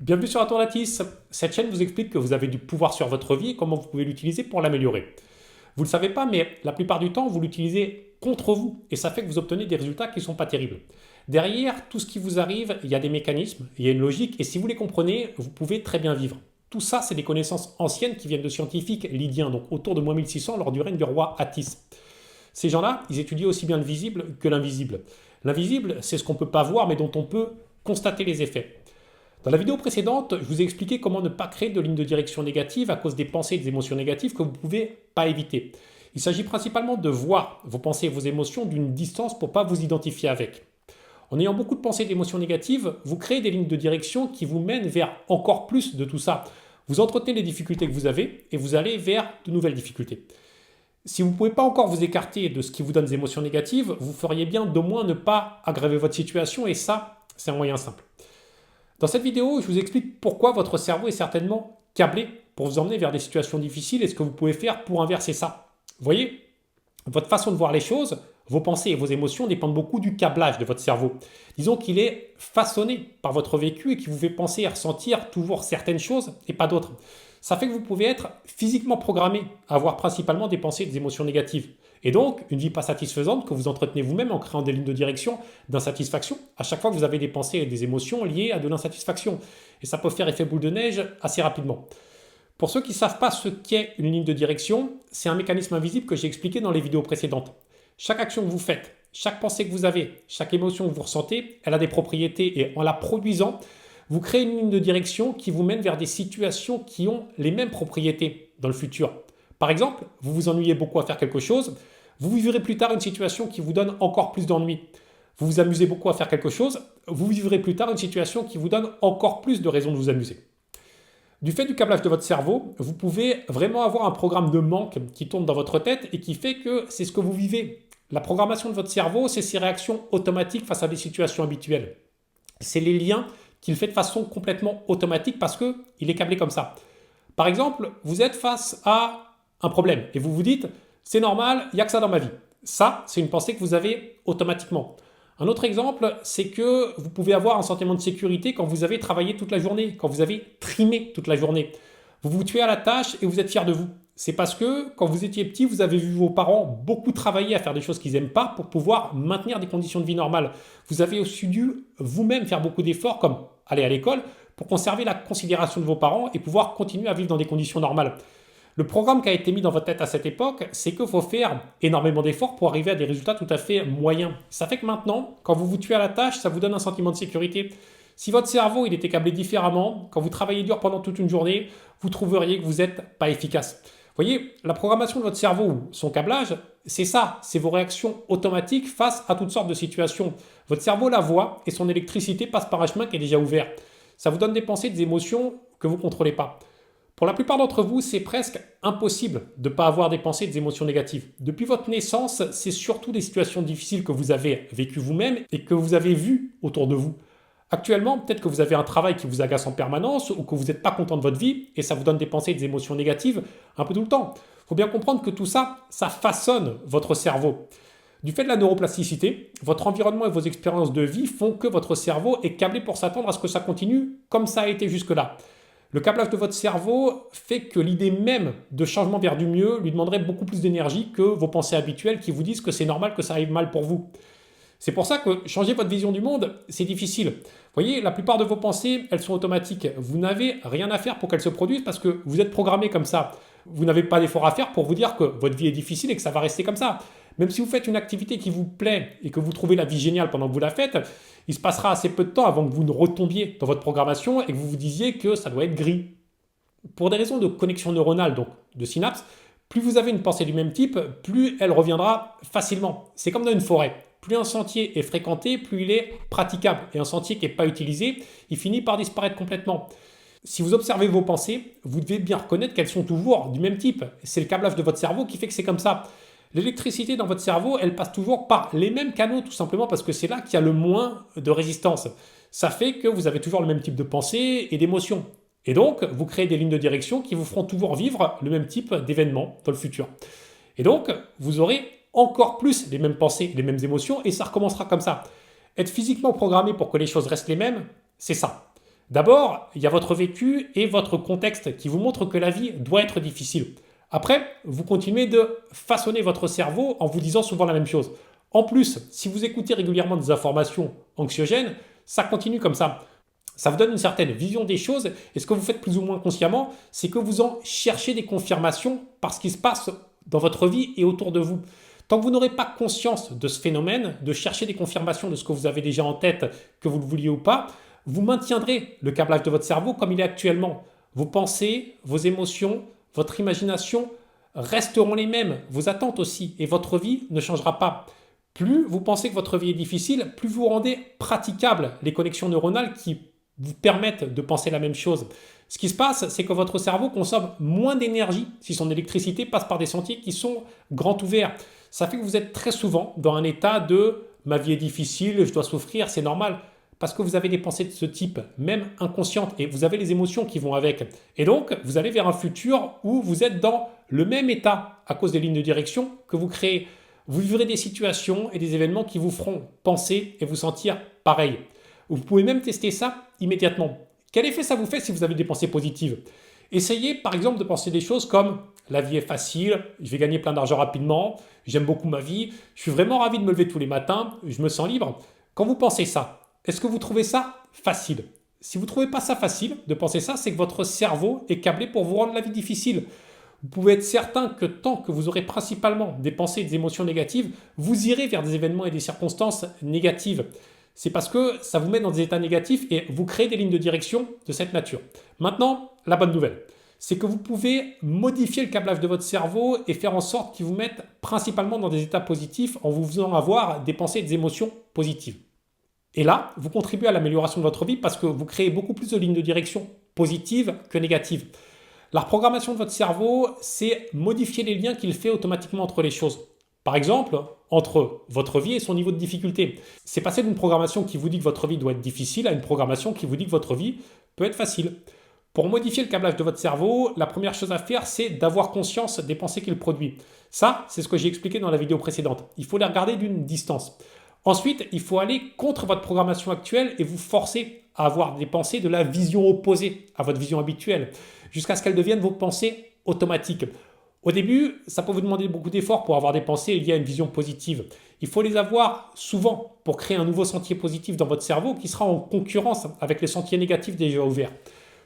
Bienvenue sur Atlantis. Cette chaîne vous explique que vous avez du pouvoir sur votre vie et comment vous pouvez l'utiliser pour l'améliorer. Vous ne le savez pas, mais la plupart du temps, vous l'utilisez contre vous et ça fait que vous obtenez des résultats qui ne sont pas terribles. Derrière tout ce qui vous arrive, il y a des mécanismes, il y a une logique et si vous les comprenez, vous pouvez très bien vivre. Tout ça, c'est des connaissances anciennes qui viennent de scientifiques lydiens, donc autour de moins 1600 lors du règne du roi Attis. Ces gens-là, ils étudient aussi bien le visible que l'invisible. L'invisible, c'est ce qu'on ne peut pas voir mais dont on peut constater les effets. Dans la vidéo précédente, je vous ai expliqué comment ne pas créer de ligne de direction négative à cause des pensées et des émotions négatives que vous ne pouvez pas éviter. Il s'agit principalement de voir vos pensées et vos émotions d'une distance pour ne pas vous identifier avec. En ayant beaucoup de pensées et d'émotions négatives, vous créez des lignes de direction qui vous mènent vers encore plus de tout ça. Vous entretenez les difficultés que vous avez et vous allez vers de nouvelles difficultés. Si vous ne pouvez pas encore vous écarter de ce qui vous donne des émotions négatives, vous feriez bien d'au moins ne pas aggraver votre situation et ça, c'est un moyen simple. Dans cette vidéo, je vous explique pourquoi votre cerveau est certainement câblé pour vous emmener vers des situations difficiles et ce que vous pouvez faire pour inverser ça. Vous voyez, votre façon de voir les choses, vos pensées et vos émotions dépendent beaucoup du câblage de votre cerveau. Disons qu'il est façonné par votre vécu et qui vous fait penser et ressentir toujours certaines choses et pas d'autres. Ça fait que vous pouvez être physiquement programmé à avoir principalement des pensées et des émotions négatives. Et donc, une vie pas satisfaisante que vous entretenez vous-même en créant des lignes de direction d'insatisfaction à chaque fois que vous avez des pensées et des émotions liées à de l'insatisfaction. Et ça peut faire effet boule de neige assez rapidement. Pour ceux qui ne savent pas ce qu'est une ligne de direction, c'est un mécanisme invisible que j'ai expliqué dans les vidéos précédentes. Chaque action que vous faites, chaque pensée que vous avez, chaque émotion que vous ressentez, elle a des propriétés et en la produisant, vous créez une ligne de direction qui vous mène vers des situations qui ont les mêmes propriétés dans le futur. Par exemple, vous vous ennuyez beaucoup à faire quelque chose, vous vivrez plus tard une situation qui vous donne encore plus d'ennui. Vous vous amusez beaucoup à faire quelque chose, vous vivrez plus tard une situation qui vous donne encore plus de raisons de vous amuser. Du fait du câblage de votre cerveau, vous pouvez vraiment avoir un programme de manque qui tourne dans votre tête et qui fait que c'est ce que vous vivez. La programmation de votre cerveau, c'est ses réactions automatiques face à des situations habituelles. C'est les liens qu'il fait de façon complètement automatique parce qu'il est câblé comme ça. Par exemple, vous êtes face à un problème et vous vous dites « c'est normal, il n'y a que ça dans ma vie ». Ça, c'est une pensée que vous avez automatiquement. Un autre exemple, c'est que vous pouvez avoir un sentiment de sécurité quand vous avez travaillé toute la journée, quand vous avez trimé toute la journée. Vous vous tuez à la tâche et vous êtes fier de vous. C'est parce que quand vous étiez petit, vous avez vu vos parents beaucoup travailler à faire des choses qu'ils n'aiment pas pour pouvoir maintenir des conditions de vie normales. Vous avez aussi dû vous-même faire beaucoup d'efforts comme aller à l'école pour conserver la considération de vos parents et pouvoir continuer à vivre dans des conditions normales. Le programme qui a été mis dans votre tête à cette époque, c'est qu'il faut faire énormément d'efforts pour arriver à des résultats tout à fait moyens. Ça fait que maintenant, quand vous vous tuez à la tâche, ça vous donne un sentiment de sécurité. Si votre cerveau il était câblé différemment, quand vous travaillez dur pendant toute une journée, vous trouveriez que vous n'êtes pas efficace. Vous voyez, la programmation de votre cerveau ou son câblage, c'est ça, c'est vos réactions automatiques face à toutes sortes de situations. Votre cerveau la voit et son électricité passe par un chemin qui est déjà ouvert. Ça vous donne des pensées, des émotions que vous ne contrôlez pas. Pour la plupart d'entre vous, c'est presque impossible de ne pas avoir des pensées et des émotions négatives. Depuis votre naissance, c'est surtout des situations difficiles que vous avez vécues vous-même et que vous avez vues autour de vous. Actuellement, peut-être que vous avez un travail qui vous agace en permanence ou que vous n'êtes pas content de votre vie et ça vous donne des pensées et des émotions négatives un peu tout le temps. Il faut bien comprendre que tout ça, ça façonne votre cerveau. Du fait de la neuroplasticité, votre environnement et vos expériences de vie font que votre cerveau est câblé pour s'attendre à ce que ça continue comme ça a été jusque-là. Le câblage de votre cerveau fait que l'idée même de changement vers du mieux lui demanderait beaucoup plus d'énergie que vos pensées habituelles qui vous disent que c'est normal que ça arrive mal pour vous. C'est pour ça que changer votre vision du monde, c'est difficile. Vous voyez, la plupart de vos pensées, elles sont automatiques. Vous n'avez rien à faire pour qu'elles se produisent parce que vous êtes programmé comme ça. Vous n'avez pas d'effort à faire pour vous dire que votre vie est difficile et que ça va rester comme ça. Même si vous faites une activité qui vous plaît et que vous trouvez la vie géniale pendant que vous la faites, il se passera assez peu de temps avant que vous ne retombiez dans votre programmation et que vous vous disiez que ça doit être gris. Pour des raisons de connexion neuronale, donc de synapses, plus vous avez une pensée du même type, plus elle reviendra facilement. C'est comme dans une forêt. Plus un sentier est fréquenté, plus il est praticable. Et un sentier qui n'est pas utilisé, il finit par disparaître complètement. Si vous observez vos pensées, vous devez bien reconnaître qu'elles sont toujours du même type. C'est le câblage de votre cerveau qui fait que c'est comme ça. L'électricité dans votre cerveau, elle passe toujours par les mêmes canaux, tout simplement parce que c'est là qu'il y a le moins de résistance. Ça fait que vous avez toujours le même type de pensée et d'émotions. Et donc, vous créez des lignes de direction qui vous feront toujours vivre le même type d'événements dans le futur. Et donc, vous aurez encore plus les mêmes pensées, les mêmes émotions, et ça recommencera comme ça. Être physiquement programmé pour que les choses restent les mêmes, c'est ça. D'abord, il y a votre vécu et votre contexte qui vous montrent que la vie doit être difficile. Après, vous continuez de façonner votre cerveau en vous disant souvent la même chose. En plus, si vous écoutez régulièrement des informations anxiogènes, ça continue comme ça. Ça vous donne une certaine vision des choses et ce que vous faites plus ou moins consciemment, c'est que vous en cherchez des confirmations par ce qui se passe dans votre vie et autour de vous. Tant que vous n'aurez pas conscience de ce phénomène, de chercher des confirmations de ce que vous avez déjà en tête, que vous le vouliez ou pas, vous maintiendrez le câblage de votre cerveau comme il est actuellement. Vos pensées, vos émotions, votre imagination resteront les mêmes, vos attentes aussi, et votre vie ne changera pas. Plus vous pensez que votre vie est difficile, plus vous rendez praticables les connexions neuronales qui vous permettent de penser la même chose. Ce qui se passe, c'est que votre cerveau consomme moins d'énergie si son électricité passe par des sentiers qui sont grands ouverts. Ça fait que vous êtes très souvent dans un état de ma vie est difficile, je dois souffrir, c'est normal. Parce que vous avez des pensées de ce type, même inconscientes, et vous avez les émotions qui vont avec. Et donc, vous allez vers un futur où vous êtes dans le même état à cause des lignes de direction que vous créez. Vous vivrez des situations et des événements qui vous feront penser et vous sentir pareil. Vous pouvez même tester ça immédiatement. Quel effet ça vous fait si vous avez des pensées positives? Essayez par exemple de penser des choses comme la vie est facile, je vais gagner plein d'argent rapidement, j'aime beaucoup ma vie, je suis vraiment ravi de me lever tous les matins, je me sens libre. Quand vous pensez ça, est-ce que vous trouvez ça facile? Si vous ne trouvez pas ça facile de penser ça, c'est que votre cerveau est câblé pour vous rendre la vie difficile. Vous pouvez être certain que tant que vous aurez principalement des pensées et des émotions négatives, vous irez vers des événements et des circonstances négatives. C'est parce que ça vous met dans des états négatifs et vous créez des lignes de direction de cette nature. Maintenant, la bonne nouvelle, c'est que vous pouvez modifier le câblage de votre cerveau et faire en sorte qu'il vous mette principalement dans des états positifs en vous faisant avoir des pensées et des émotions positives. Et là, vous contribuez à l'amélioration de votre vie parce que vous créez beaucoup plus de lignes de direction positives que négatives. La reprogrammation de votre cerveau, c'est modifier les liens qu'il fait automatiquement entre les choses. Par exemple, entre votre vie et son niveau de difficulté. C'est passer d'une programmation qui vous dit que votre vie doit être difficile à une programmation qui vous dit que votre vie peut être facile. Pour modifier le câblage de votre cerveau, la première chose à faire, c'est d'avoir conscience des pensées qu'il produit. Ça, c'est ce que j'ai expliqué dans la vidéo précédente. Il faut les regarder d'une distance. Ensuite, il faut aller contre votre programmation actuelle et vous forcer à avoir des pensées de la vision opposée à votre vision habituelle, jusqu'à ce qu'elles deviennent vos pensées automatiques. Au début, ça peut vous demander beaucoup d'efforts pour avoir des pensées liées à une vision positive. Il faut les avoir souvent pour créer un nouveau sentier positif dans votre cerveau qui sera en concurrence avec les sentiers négatifs déjà ouverts.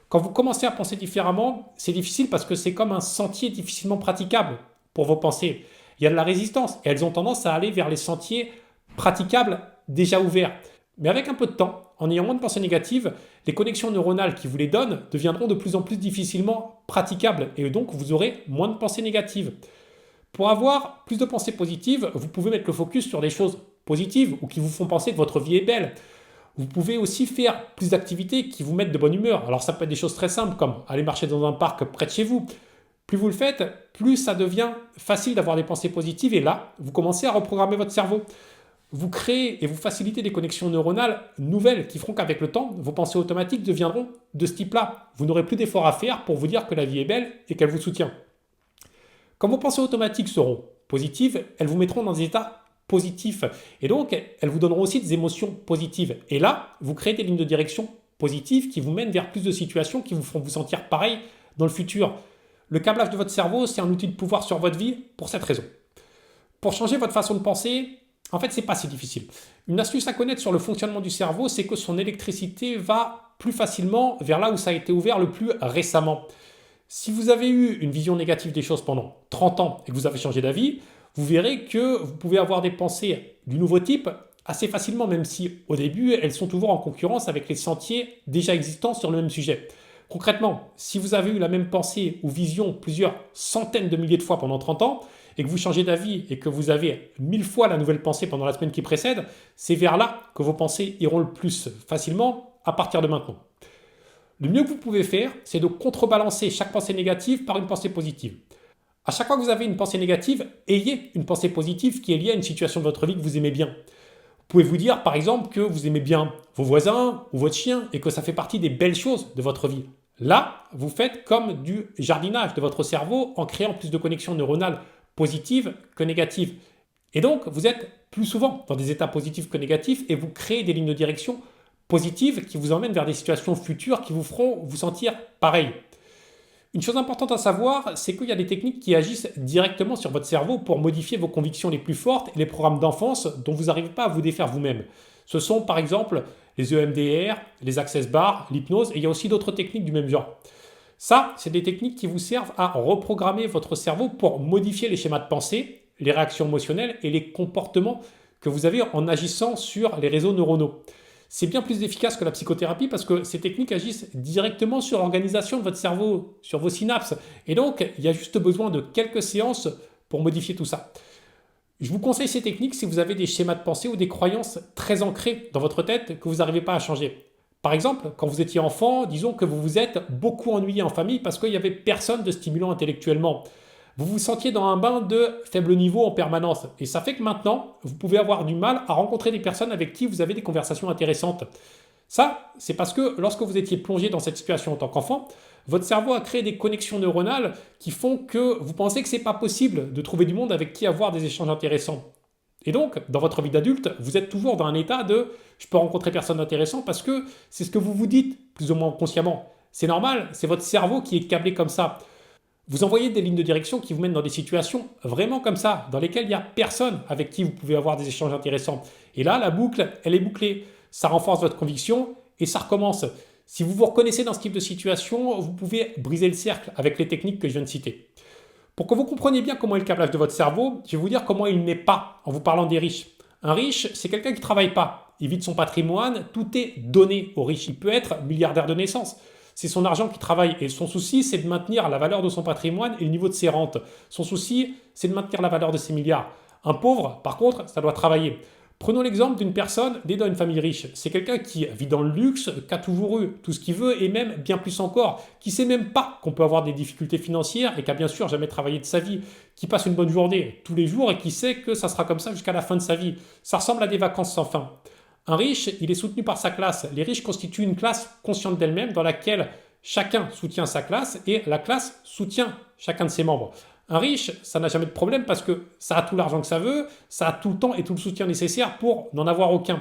Quand vous commencez à penser différemment, c'est difficile parce que c'est comme un sentier difficilement praticable pour vos pensées. Il y a de la résistance et elles ont tendance à aller vers les sentiers praticables déjà ouverts. Mais avec un peu de temps, en ayant moins de pensées négatives, les connexions neuronales qui vous les donnent deviendront de plus en plus difficilement praticables et donc vous aurez moins de pensées négatives. Pour avoir plus de pensées positives, vous pouvez mettre le focus sur des choses positives ou qui vous font penser que votre vie est belle. Vous pouvez aussi faire plus d'activités qui vous mettent de bonne humeur. Alors ça peut être des choses très simples comme aller marcher dans un parc près de chez vous. Plus vous le faites, plus ça devient facile d'avoir des pensées positives et là, vous commencez à reprogrammer votre cerveau. Vous créez et vous facilitez des connexions neuronales nouvelles qui feront qu'avec le temps, vos pensées automatiques deviendront de ce type-là. Vous n'aurez plus d'efforts à faire pour vous dire que la vie est belle et qu'elle vous soutient. Quand vos pensées automatiques seront positives, elles vous mettront dans des états positifs et donc elles vous donneront aussi des émotions positives. Et là, vous créez des lignes de direction positives qui vous mènent vers plus de situations qui vous feront vous sentir pareil dans le futur. Le câblage de votre cerveau, c'est un outil de pouvoir sur votre vie pour cette raison. Pour changer votre façon de penser, en fait, c'est pas si difficile. Une astuce à connaître sur le fonctionnement du cerveau, c'est que son électricité va plus facilement vers là où ça a été ouvert le plus récemment. Si vous avez eu une vision négative des choses pendant 30 ans et que vous avez changé d'avis, vous verrez que vous pouvez avoir des pensées du nouveau type assez facilement, même si au début, elles sont toujours en concurrence avec les sentiers déjà existants sur le même sujet. Concrètement, si vous avez eu la même pensée ou vision plusieurs centaines de milliers de fois pendant 30 ans, et que vous changez d'avis et que vous avez 1000 fois la nouvelle pensée pendant la semaine qui précède, c'est vers là que vos pensées iront le plus facilement à partir de maintenant. Le mieux que vous pouvez faire, c'est de contrebalancer chaque pensée négative par une pensée positive. À chaque fois que vous avez une pensée négative, ayez une pensée positive qui est liée à une situation de votre vie que vous aimez bien. Vous pouvez vous dire par exemple que vous aimez bien vos voisins ou votre chien et que ça fait partie des belles choses de votre vie. Là, vous faites comme du jardinage de votre cerveau en créant plus de connexions neuronales positives que négatives. Et donc, vous êtes plus souvent dans des états positifs que négatifs et vous créez des lignes de direction positives qui vous emmènent vers des situations futures qui vous feront vous sentir pareil. Une chose importante à savoir, c'est qu'il y a des techniques qui agissent directement sur votre cerveau pour modifier vos convictions les plus fortes et les programmes d'enfance dont vous n'arrivez pas à vous défaire vous-même. Ce sont par exemple les EMDR, les Access Bars, l'hypnose et il y a aussi d'autres techniques du même genre. Ça, c'est des techniques qui vous servent à reprogrammer votre cerveau pour modifier les schémas de pensée, les réactions émotionnelles et les comportements que vous avez en agissant sur les réseaux neuronaux. C'est bien plus efficace que la psychothérapie parce que ces techniques agissent directement sur l'organisation de votre cerveau, sur vos synapses. Et donc, il y a juste besoin de quelques séances pour modifier tout ça. Je vous conseille ces techniques si vous avez des schémas de pensée ou des croyances très ancrées dans votre tête que vous n'arrivez pas à changer. Par exemple, quand vous étiez enfant, disons que vous vous êtes beaucoup ennuyé en famille parce qu'il n'y avait personne de stimulant intellectuellement. Vous vous sentiez dans un bain de faible niveau en permanence. Et ça fait que maintenant, vous pouvez avoir du mal à rencontrer des personnes avec qui vous avez des conversations intéressantes. Ça, c'est parce que lorsque vous étiez plongé dans cette situation en tant qu'enfant, votre cerveau a créé des connexions neuronales qui font que vous pensez que ce n'est pas possible de trouver du monde avec qui avoir des échanges intéressants. Et donc, dans votre vie d'adulte, vous êtes toujours dans un état de je peux rencontrer personne d'intéressant parce que c'est ce que vous vous dites, plus ou moins consciemment. C'est normal, c'est votre cerveau qui est câblé comme ça. Vous envoyez des lignes de direction qui vous mènent dans des situations vraiment comme ça, dans lesquelles il n'y a personne avec qui vous pouvez avoir des échanges intéressants. Et là, la boucle, elle est bouclée. Ça renforce votre conviction et ça recommence. Si vous vous reconnaissez dans ce type de situation, vous pouvez briser le cercle avec les techniques que je viens de citer. Pour que vous compreniez bien comment est le câblage de votre cerveau, je vais vous dire comment il n'est pas en vous parlant des riches. Un riche, c'est quelqu'un qui ne travaille pas. Il vit de son patrimoine, tout est donné aux riches. Il peut être milliardaire de naissance. C'est son argent qui travaille et son souci, c'est de maintenir la valeur de son patrimoine et le niveau de ses rentes. Son souci, c'est de maintenir la valeur de ses milliards. Un pauvre, par contre, ça doit travailler. Prenons l'exemple d'une personne née dans une famille riche. C'est quelqu'un qui vit dans le luxe, qui a toujours eu tout ce qu'il veut et même bien plus encore, qui ne sait même pas qu'on peut avoir des difficultés financières et qui a bien sûr jamais travaillé de sa vie, qui passe une bonne journée tous les jours et qui sait que ça sera comme ça jusqu'à la fin de sa vie. Ça ressemble à des vacances sans fin. Un riche, il est soutenu par sa classe. Les riches constituent une classe consciente d'elle-même dans laquelle chacun soutient sa classe et la classe soutient chacun de ses membres. Un riche, ça n'a jamais de problème parce que ça a tout l'argent que ça veut, ça a tout le temps et tout le soutien nécessaire pour n'en avoir aucun.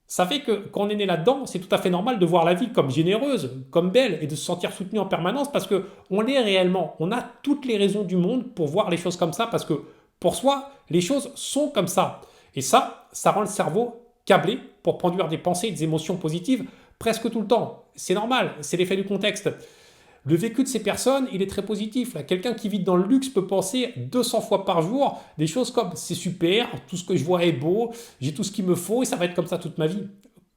Ça fait que quand on est né là-dedans, c'est tout à fait normal de voir la vie comme généreuse, comme belle et de se sentir soutenu en permanence parce qu'on l'est réellement. On a toutes les raisons du monde pour voir les choses comme ça parce que pour soi, les choses sont comme ça. Et ça rend le cerveau câblé pour produire des pensées et des émotions positives presque tout le temps. C'est normal, c'est l'effet du contexte. Le vécu de ces personnes, il est très positif. Quelqu'un qui vit dans le luxe peut penser 200 fois par jour des choses comme c'est super, tout ce que je vois est beau, j'ai tout ce qu'il me faut et ça va être comme ça toute ma vie.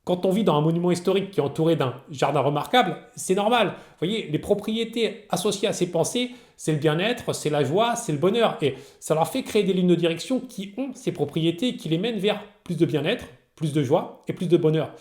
Quand on vit dans un monument historique qui est entouré d'un jardin remarquable, c'est normal. Vous voyez, les propriétés associées à ces pensées, c'est le bien-être, c'est la joie, c'est le bonheur. Et ça leur fait créer des lignes de direction qui ont ces propriétés et qui les mènent vers plus de bien-être, plus de joie et plus de bonheur.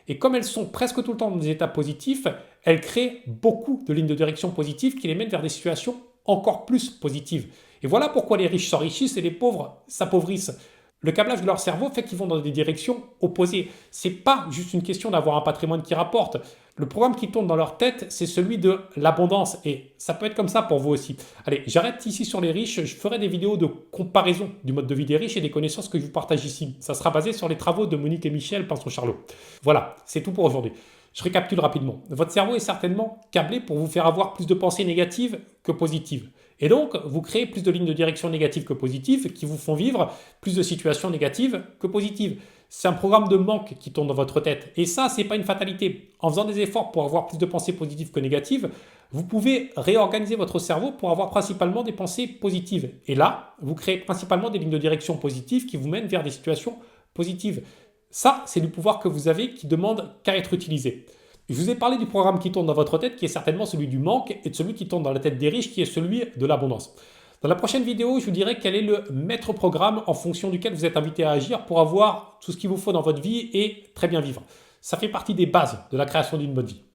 Et comme elles sont presque tout le temps dans des états positifs, elles créent beaucoup de lignes de direction positives qui les mènent vers des situations encore plus positives. Et voilà pourquoi les riches s'enrichissent et les pauvres s'appauvrissent. Le câblage de leur cerveau fait qu'ils vont dans des directions opposées. C'est pas juste une question d'avoir un patrimoine qui rapporte. Le programme qui tourne dans leur tête, c'est celui de l'abondance. Et ça peut être comme ça pour vous aussi. Allez, j'arrête ici sur les riches. Je ferai des vidéos de comparaison du mode de vie des riches et des connaissances que je vous partage ici. Ça sera basé sur les travaux de Monique et Michel Pinson-Charlot. Voilà, c'est tout pour aujourd'hui. Je récapitule rapidement. Votre cerveau est certainement câblé pour vous faire avoir plus de pensées négatives que positives. Et donc, vous créez plus de lignes de direction négatives que positives qui vous font vivre plus de situations négatives que positives. C'est un programme de manque qui tourne dans votre tête. Et ça, ce n'est pas une fatalité. En faisant des efforts pour avoir plus de pensées positives que négatives, vous pouvez réorganiser votre cerveau pour avoir principalement des pensées positives. Et là, vous créez principalement des lignes de direction positives qui vous mènent vers des situations positives. Ça, c'est du pouvoir que vous avez qui demande qu'à être utilisé. Je vous ai parlé du programme qui tourne dans votre tête, qui est certainement celui du manque, et de celui qui tourne dans la tête des riches, qui est celui de l'abondance. Dans la prochaine vidéo, je vous dirai quel est le maître programme en fonction duquel vous êtes invité à agir pour avoir tout ce qu'il vous faut dans votre vie et très bien vivre. Ça fait partie des bases de la création d'une bonne vie.